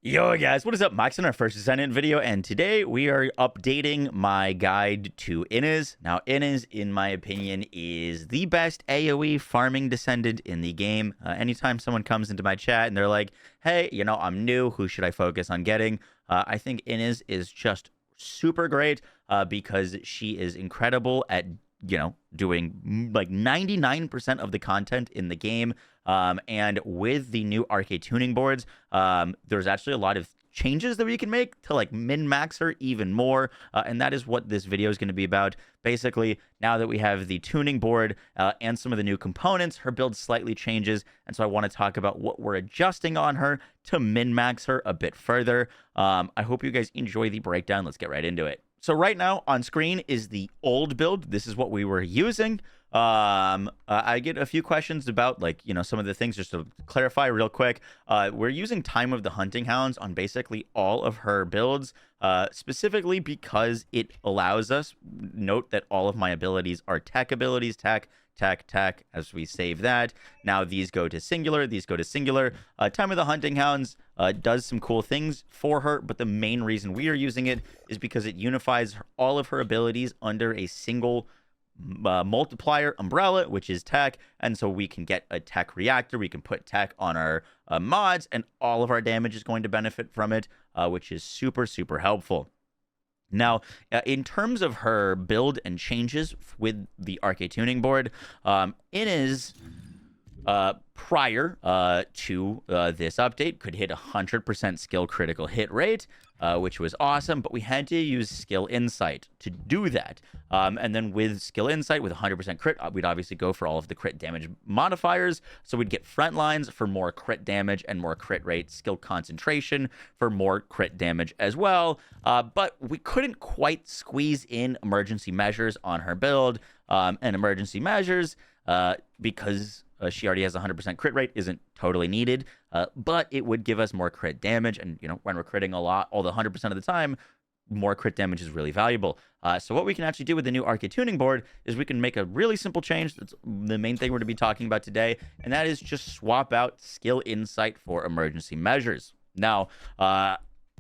Yo guys, what is up? Max in our first Descendant video, and today we are updating my guide to Ines. Now, Ines, in my opinion, is the best AoE farming Descendant in the game. Anytime someone comes into my chat and they're like, hey, I'm new, who should I focus on getting? I think Ines is just super great because she is incredible at doing like 99% of the content in the game. And with the new Arche Tuning Boards, there's actually a lot of changes that we can make to like min-max her even more. And that is what this video is going to be about. Basically, now that we have the tuning board and some of the new components, her build slightly changes. And so I want to talk about what we're adjusting on her to min-max her a bit further. I hope you guys enjoy the breakdown. Let's get right into it. So right now on screen is the old build. This is what we were using. I get a few questions about some of the things. Just to clarify real quick, we're using Time of the Hunting Hounds on basically all of her builds, specifically because it allows us, note that all of my abilities are tech abilities, tech, as we save that. Now these go to singular, these go to singular. Time of the Hunting Hounds does some cool things for her, but the main reason we are using it is because it unifies all of her abilities under a single multiplier umbrella, which is tech. And so we can get a tech reactor, we can put tech on our mods, and all of our damage is going to benefit from it, which is super helpful. Now, in terms of her build and changes with the Arche Tuning Board, Ines, prior to this update, could hit 100% skill critical hit rate, which was awesome, but we had to use skill insight to do that. And then with skill insight, with 100% crit, we'd obviously go for all of the crit damage modifiers. So we'd get front lines for more crit damage and more crit rate, skill concentration for more crit damage as well. But we couldn't quite squeeze in emergency measures on her build. And emergency measures, because she already has 100% crit rate, isn't totally needed, but it would give us more crit damage. And, when we're critting a lot, all the 100% of the time, more crit damage is really valuable. So what we can actually do with the new Arche Tuning Board is we can make a really simple change. That's the main thing we're going to be talking about today, and that is just swap out skill insight for emergency measures. Now,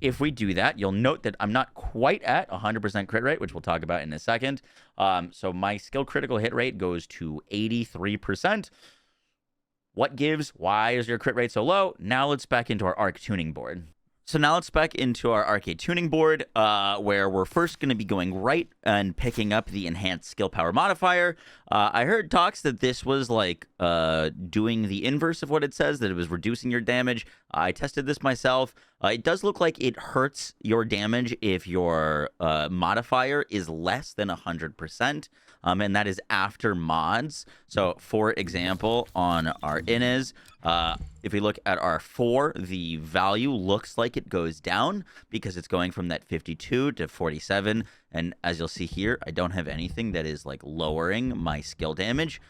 if we do that, you'll note that I'm not quite at 100% crit rate, which we'll talk about in a second. So my skill critical hit rate goes to 83%. What gives? Why is your crit rate so low? Now let's back into our Arche Tuning Board. So now let's back into our Arche Tuning Board, where we're first going to be going right and picking up the enhanced skill power modifier. I heard talks that this was like doing the inverse of what it says, that it was reducing your damage. I tested this myself. It does look like it hurts your damage if your modifier is less than 100%. And that is after mods. So, for example, on our Ines, if we look at our 4, the value looks like it goes down because it's going from that 52 to 47. And as you'll see here, I don't have anything that is like lowering my skill damage.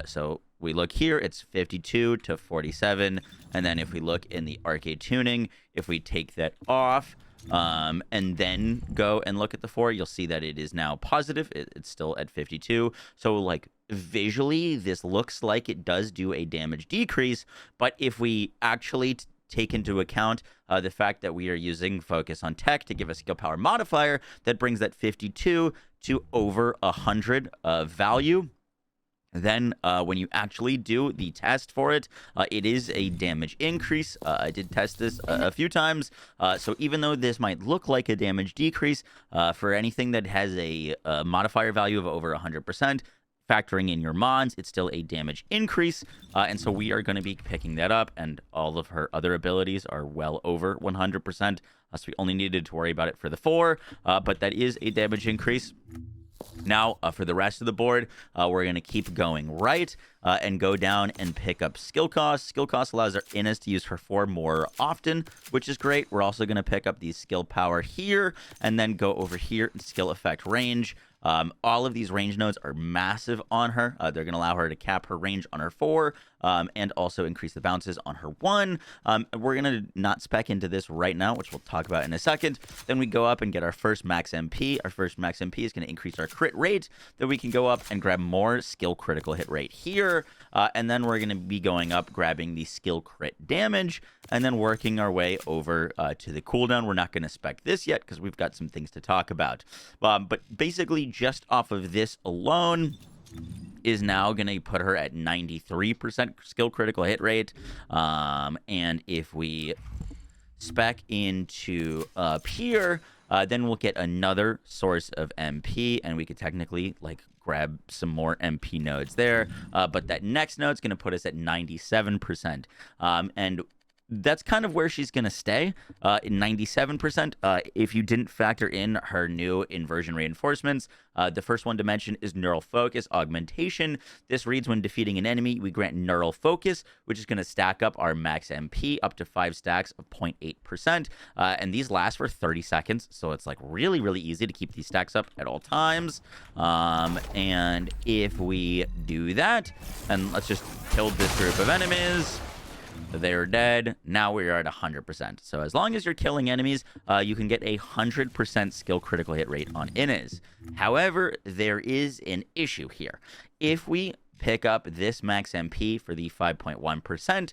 So we look here, it's 52 to 47. And then if we look in the Arche Tuning, if we take that off, and then go and look at the 4, you'll see that it is now positive. It's still at 52. So like visually, this looks like it does do a damage decrease. But if we actually take into account the fact that we are using focus on tech to give a skill power modifier, that brings that 52 to over 100 value. Then when you actually do the test for it, it is a damage increase. I did test this a few times. So even though this might look like a damage decrease, for anything that has a modifier value of over 100%, factoring in your mods, it's still a damage increase. And so we are going to be picking that up, and all of her other abilities are well over 100%. So we only needed to worry about it for the 4, but that is a damage increase. Now, for the rest of the board, we're going to keep going right and go down and pick up skill cost. Skill cost allows our Ines to use her 4 more often, which is great. We're also going to pick up the skill power here and then go over here and skill effect range. All of these range nodes are massive on her. They're going to allow her to cap her range on her 4 and also increase the bounces on her 1. We're going to not spec into this right now, which we'll talk about in a second. Then we go up and get our first max MP. Our first max MP is going to increase our crit rate. Then we can go up and grab more skill critical hit rate here. And then we're going to be going up, grabbing the skill crit damage, and then working our way over to the cooldown. We're not going to spec this yet because we've got some things to talk about. But basically, just off of this alone is now going to put her at 93% skill critical hit rate. And if we spec into up here, then we'll get another source of MP, and we could technically grab some more MP nodes there. But that next node is going to put us at 97%. And that's kind of where she's going to stay, in 97%. If you didn't factor in her new inversion reinforcements, the first one to mention is Neural Focus Augmentation. This reads, when defeating an enemy, we grant Neural Focus, which is going to stack up our max MP up to 5 stacks of 0.8%. And these last for 30 seconds, so it's really, really easy to keep these stacks up at all times. And if we do that, and let's just kill this group of enemies, they're dead. Now we are at 100%. So as long as you're killing enemies, you can get a 100% skill critical hit rate on Ines. However, there is an issue here. If we pick up this max MP for the 5.1%,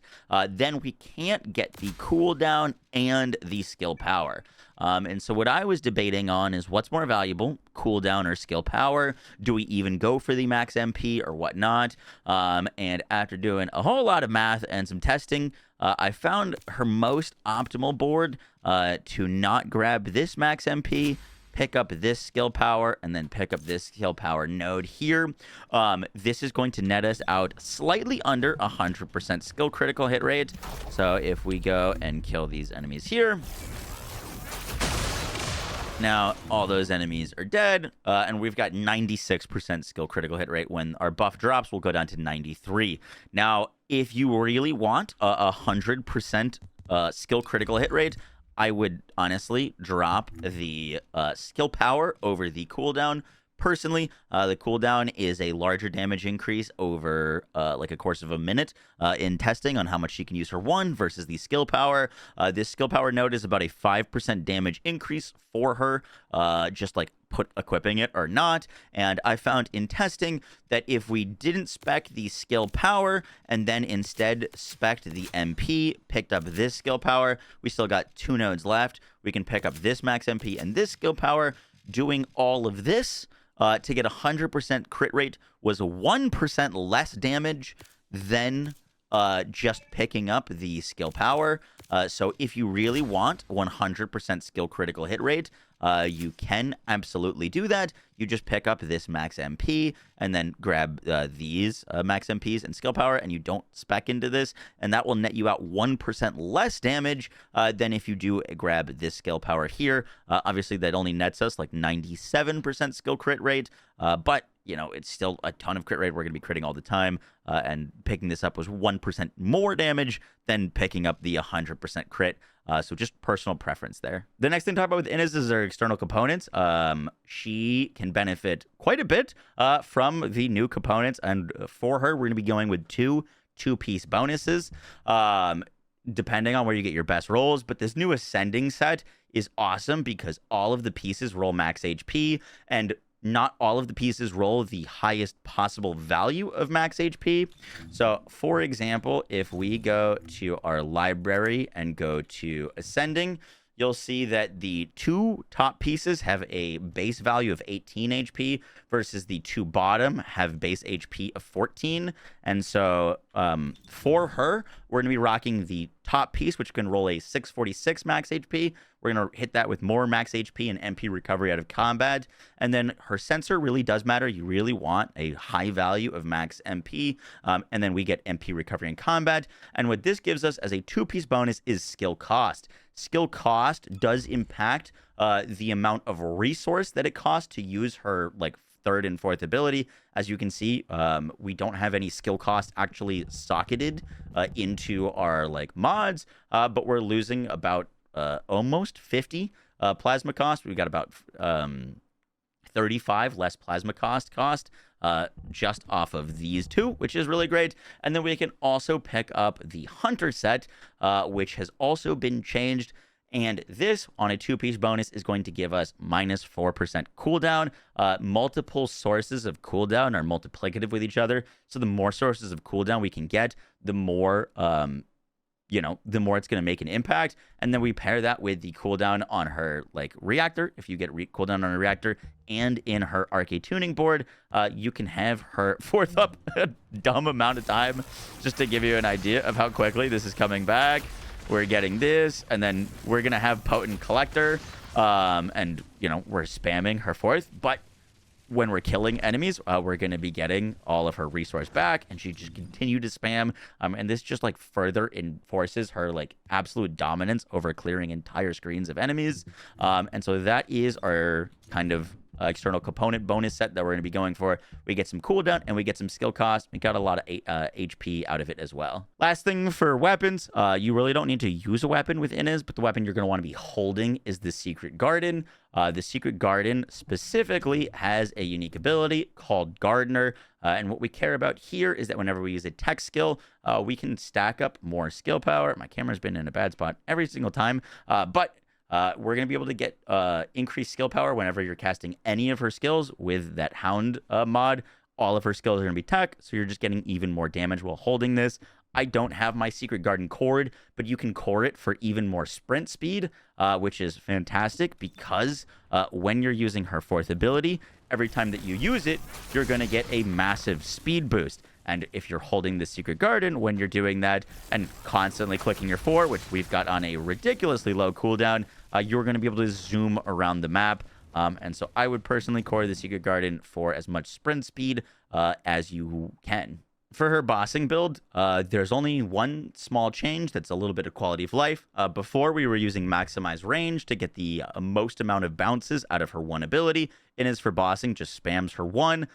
then we can't get the cooldown and the skill power. And so what I was debating on is what's more valuable, cooldown or skill power? Do we even go for the max MP or whatnot? And after doing a whole lot of math and some testing, I found her most optimal board to not grab this max MP, pick up this skill power, and then pick up this skill power node here. This is going to net us out slightly under 100% skill critical hit rate. So if we go and kill these enemies here, now all those enemies are dead, and we've got 96% skill critical hit rate. When our buff drops, we'll go down to 93. Now, if you really want a 100% skill critical hit rate, I would honestly drop the skill power over the cooldown. Personally, the cooldown is a larger damage increase over a course of a minute in testing on how much she can use her 1 versus the skill power. This skill power node is about a 5% damage increase for her, just equipping it or not. And I found in testing that if we didn't spec the skill power and then instead spec'd the MP, picked up this skill power, we still got 2 nodes left. We can pick up this max MP and this skill power. Doing all of this to get 100% crit rate was 1% less damage than just picking up the skill power. So if you really want 100% skill critical hit rate, you can absolutely do that. You just pick up this max MP and then grab these max MPs and skill power, and you don't spec into this, and that will net you out 1% less damage than if you do grab this skill power here. Obviously, that only nets us 97% skill crit rate, but it's still a ton of crit rate. We're going to be critting all the time, and picking this up was 1% more damage than picking up the 100% crit. So just personal preference there. The next thing to talk about with Ines is her external components. She can benefit quite a bit from the new components, and for her, we're going to be going with two-piece bonuses, depending on where you get your best rolls. But this new ascending set is awesome because all of the pieces roll max HP, and not all of the pieces roll the highest possible value of max HP. So, for example, if we go to our library and go to Ascending, you'll see that the 2 top pieces have a base value of 18 HP versus the 2 bottom have base HP of 14. And so for her, we're going to be rocking the top piece, which can roll a 646 max HP. We're going to hit that with more max HP and MP recovery out of combat. And then her sensor really does matter. You really want a high value of max MP. And then we get MP recovery in combat. And what this gives us as a 2-piece bonus is skill cost. Skill cost does impact the amount of resource that it costs to use her 3rd and 4th ability. As you can see, we don't have any skill cost actually socketed into our mods, but we're losing about almost 50 plasma cost. We've got about 35 less plasma cost just off of these two, which is really great. And then we can also pick up the Hunter set, which has also been changed. And this, on a 2-piece bonus, is going to give us minus 4% cooldown. Multiple sources of cooldown are multiplicative with each other. So the more sources of cooldown we can get, the more, the more it's going to make an impact. And then we pair that with the cooldown on her, like, reactor. If you get cooldown on a reactor and in her Arche Tuning Board, you can have her fourth up a dumb amount of time, just to give you an idea of how quickly this is coming back. We're getting this, and then we're going to have Potent Collector, and, we're spamming her fourth. But when we're killing enemies, we're going to be getting all of her resource back, and she just continue to spam. And this just, like, further enforces her, like, absolute dominance over clearing entire screens of enemies. And so that is our kind of external component bonus set that we're going to be going for. We get some cooldown and we get some skill cost. We got a lot of HP out of it as well. Last thing for weapons, you really don't need to use a weapon with Ines, but the weapon you're going to want to be holding is the Secret Garden. The Secret Garden specifically has a unique ability called Gardener. And what we care about here is that whenever we use a tech skill, we can stack up more skill power. My camera's been in a bad spot every single time, but we're going to be able to get increased skill power whenever you're casting any of her skills with that Hound mod. All of her skills are going to be tech, so you're just getting even more damage while holding this. I don't have my Secret Garden cored, but you can core it for even more sprint speed, which is fantastic because when you're using her fourth ability, every time that you use it, you're going to get a massive speed boost. And if you're holding the Secret Garden when you're doing that and constantly clicking your 4, which we've got on a ridiculously low cooldown, you're going to be able to zoom around the map. And so I would personally core the Secret Garden for as much sprint speed as you can. For her bossing build, there's only one small change that's a little bit of quality of life. Before, we were using maximize range to get the most amount of bounces out of her one ability. Ines for bossing just spams her 1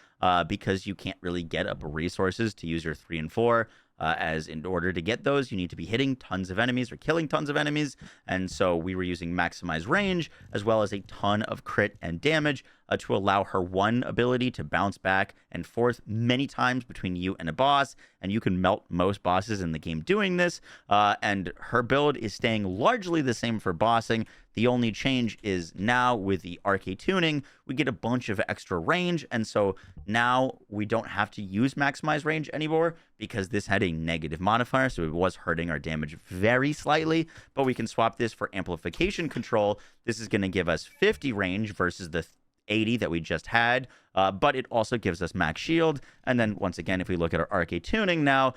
because you can't really get up resources to use your 3 and 4. As in order to get those, you need to be hitting tons of enemies or killing tons of enemies. And so we were using maximize range as well as a ton of crit and damage to allow her 1 ability to bounce back and forth many times between you and a boss. And you can melt most bosses in the game doing this. And her build is staying largely the same for bossing. The only change is now with the Arche Tuning, we get a bunch of extra range. And so now we don't have to use maximize range anymore because this had a negative modifier. So it was hurting our damage very slightly, but we can swap this for amplification control. This is going to give us 50 range versus the 80 that we just had, but it also gives us max shield. And then once again, if we look at our Arche Tuning now,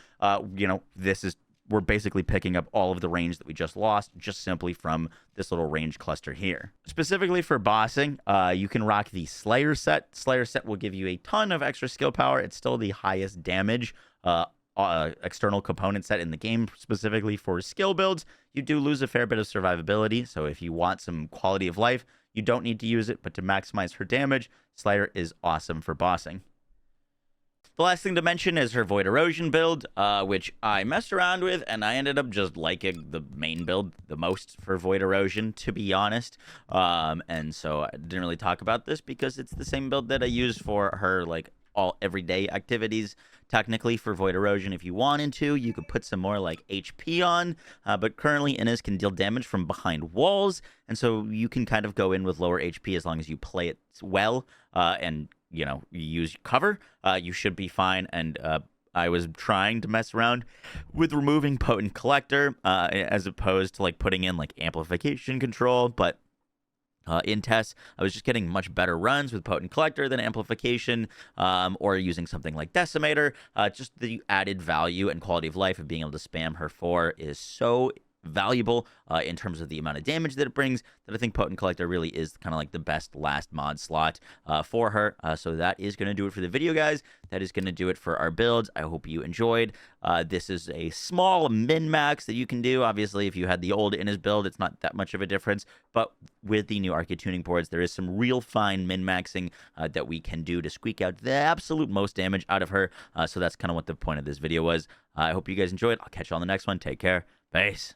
we're basically picking up all of the range that we just lost just simply from this little range cluster here. Specifically for bossing, you can rock the Slayer set. Slayer set will give you a ton of extra skill power. It's still the highest damage external component set in the game. Specifically for skill builds, you do lose a fair bit of survivability. So if you want some quality of life, you don't need to use it, but to maximize her damage, Slayer is awesome for bossing. The last thing to mention is her Void Erosion build, which I messed around with, and I ended up just liking the main build the most for Void Erosion, to be honest. And so I didn't really talk about this because it's the same build that I used for her, like, all everyday activities. Technically, for Void Erosion, if you wanted to, you could put some more, like, HP on, but currently Ines can deal damage from behind walls, and so you can kind of go in with lower HP as long as you play it well, and you use cover, you should be fine. And I was trying to mess around with removing Potent Collector as opposed to, like, putting in, like, amplification control, but in tests, I was just getting much better runs with Potent Collector than amplification, or using something like Decimator. Just the added value and quality of life of being able to spam her 4 is so valuable in terms of the amount of damage that it brings, that I think Potent Collector really is kind of like the best last mod slot for her. So that is going to do it for the video, guys. That is going to do it for our builds. I hope you enjoyed. This is a small min-max that you can do. Obviously, if you had the old Ines build, it's not that much of a difference. But with the new Arche Tuning Boards, there is some real fine min-maxing that we can do to squeak out the absolute most damage out of her. So that's kind of what the point of this video was. I hope you guys enjoyed. I'll catch you on the next one. Take care. Peace.